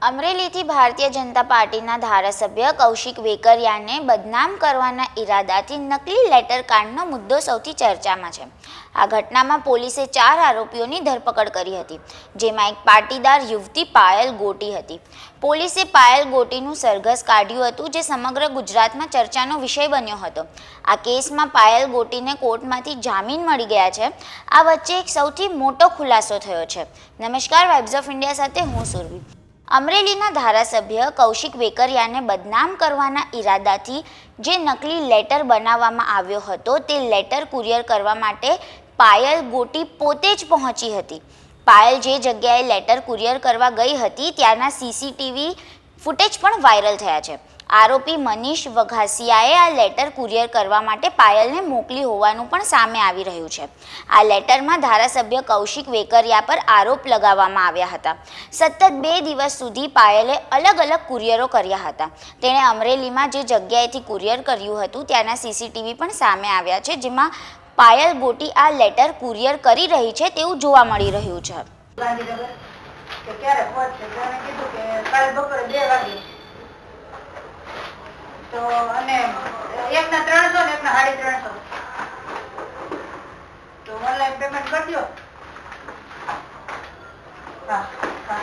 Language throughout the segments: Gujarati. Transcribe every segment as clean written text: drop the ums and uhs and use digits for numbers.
અમરેલીથી ભારતીય જનતા પાર્ટીના ધારાસભ્ય કૌશિક વેકરિયાને બદનામ કરવાના ઈરાદાથી નકલી લેટર કાંડનો મુદ્દો સૌથી ચર્ચામાં છે। આ ઘટનામાં પોલીસે 4 આરોપીઓની ધરપકડ કરી હતી, જેમાં એક પાટીદાર યુવતી પાયલ ગોટી હતી। પોલીસે પાયલ ગોટીનું સરઘસ કાઢ્યું હતું, જે સમગ્ર ગુજરાતમાં ચર્ચાનો વિષય બન્યો હતો। આ કેસમાં પાયલ ગોટીને કોર્ટમાંથી જામીન મળી ગયા છે। આ વચ્ચે એક સૌથી મોટો ખુલાસો થયો છે। નમસ્કાર, વાઇબ્સ ઓફ ઇન્ડિયા સાથે હું સુરભી। અમરેલીના ધારાસભ્ય કૌશિક વેકરિયાને બદનામ કરવાના ઈરાદાથી જે નકલી લેટર બનાવવામાં આવ્યો હતો, તે લેટર કુરિયર કરવા માટે પાયલ ગોટી પોતે જ પહોંચી હતી। પાયલ જે જગ્યાએ લેટર કુરિયર કરવા ગઈ હતી, ત્યાંના સીસીટીવી ફૂટેજ પણ વાયરલ થયા છે। આરોપી મનીષ વઘાસિયાએ આ લેટર કુરિયર કરવા માટે પાયલને મોકલી હોવાનું પણ સામે આવી રહ્યું છે। આ લેટરમાં ધારાસભ્ય કૌશિક વેકરિયા પર આરોપ લગાવવામાં આવ્યા હતા। સતત 2 દિવસ સુધી પાયલે અલગ અલગ કુરિયરો કર્યા હતા। તેણે અમરેલીમાં જે જગ્યાએથી કુરિયર કર્યું હતું, ત્યાંના સીસીટીવી પણ સામે આવ્યા છે, જેમાં પાયલ ગોટી આ લેટર કુરિયર કરી રહી છે તેવું જોવા મળી રહ્યું છે। તો અને એકના 300 ને એકના 350 તો ઓનલાઈન પેમેન્ટ કરી દો। હા હા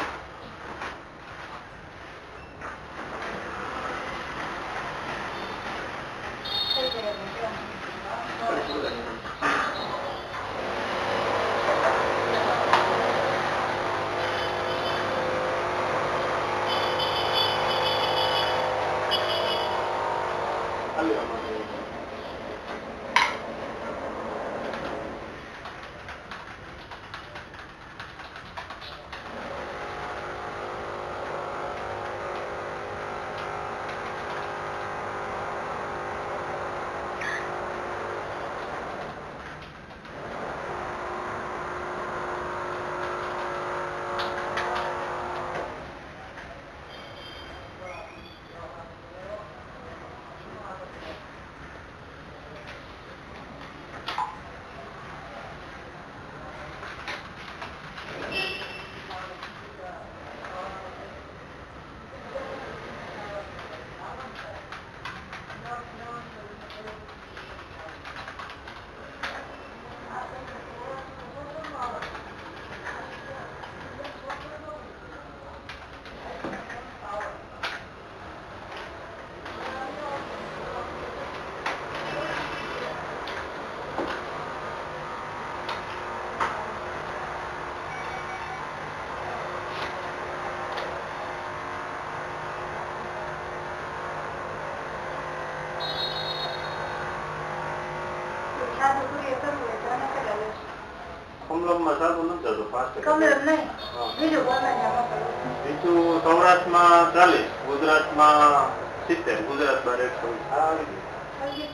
કમલમમાં સારું નથી થતું, ફાસ્ટ કમલમ નહીં, બીજું બોલવાનું બીજું સૌરાષ્ટ્રમાં 40, ગુજરાતમાં 70, ગુજરાત બાર 100 આવી ગયું।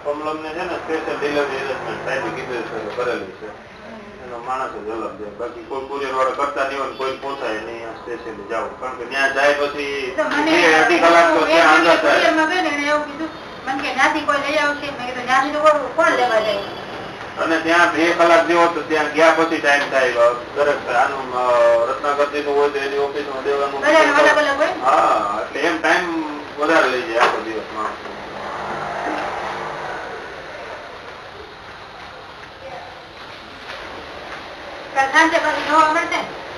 કમલમ ને છે ને સ્પેશિયલ ડિલિવરી એરેન્જમેન્ટ સાહેબે કીધું છે, કરેલી છે, એનો માણસ જ અલગ છે। બાકી કોઈ કુરિયર વાળા કરતા નહીં હોય, કોઈ પહોંચાય નહીં, સ્પેશિયલી જાવ, કારણ કે ત્યાં જાય પછી 2-2.5 કલાક તો ત્યાં અંદર થાય। મને કે નાથી કોઈ લઈ આવશે, મેં કીધું નાથી તો કોણ લેવા જાય, અને ત્યાં 2 કલાક જેવો તો ત્યાં ગયા પછી ટાઈમ થાય। દરેક આનું રત્નાકર જેવું હોય તો એની ઓફિસમાં દેવાનું, હા, એટલે એમ ટાઈમ વધારે લઈ જાય આખો દિવસ માણસ।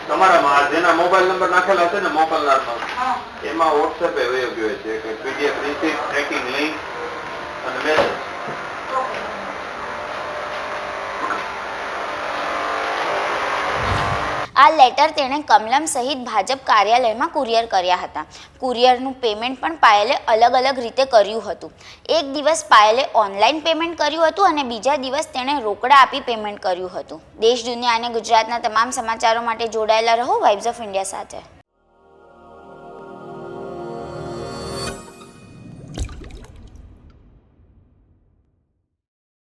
તમારામાં જેના મોબાઈલ નંબર નાખેલા છે ને મોકલનારમાં, એમાં વોટ્સએપ એ વયો ગયો છે કે પીડીએફ રિસીપ્ટ, ટ્રેકિંગ લિંક અને મેસેજ। આ લેટર તેણે કમલમ સહિત ભાજપ કાર્યાલયમાં કુરિયર કર્યા હતા। કુરિયરનું પેમેન્ટ પણ પાયલે અલગ અલગ રીતે કર્યું હતું। એક દિવસ પાયલે ઓનલાઈન પેમેન્ટ કર્યું હતું અને બીજા દિવસ તેણે રોકડા આપી પેમેન્ટ કર્યું હતું। દેશ, દુનિયા અને ગુજરાતના તમામ સમાચારો માટે જોડાયેલા રહો વાઇબ્સ ઓફ ઇન્ડિયા સાથે।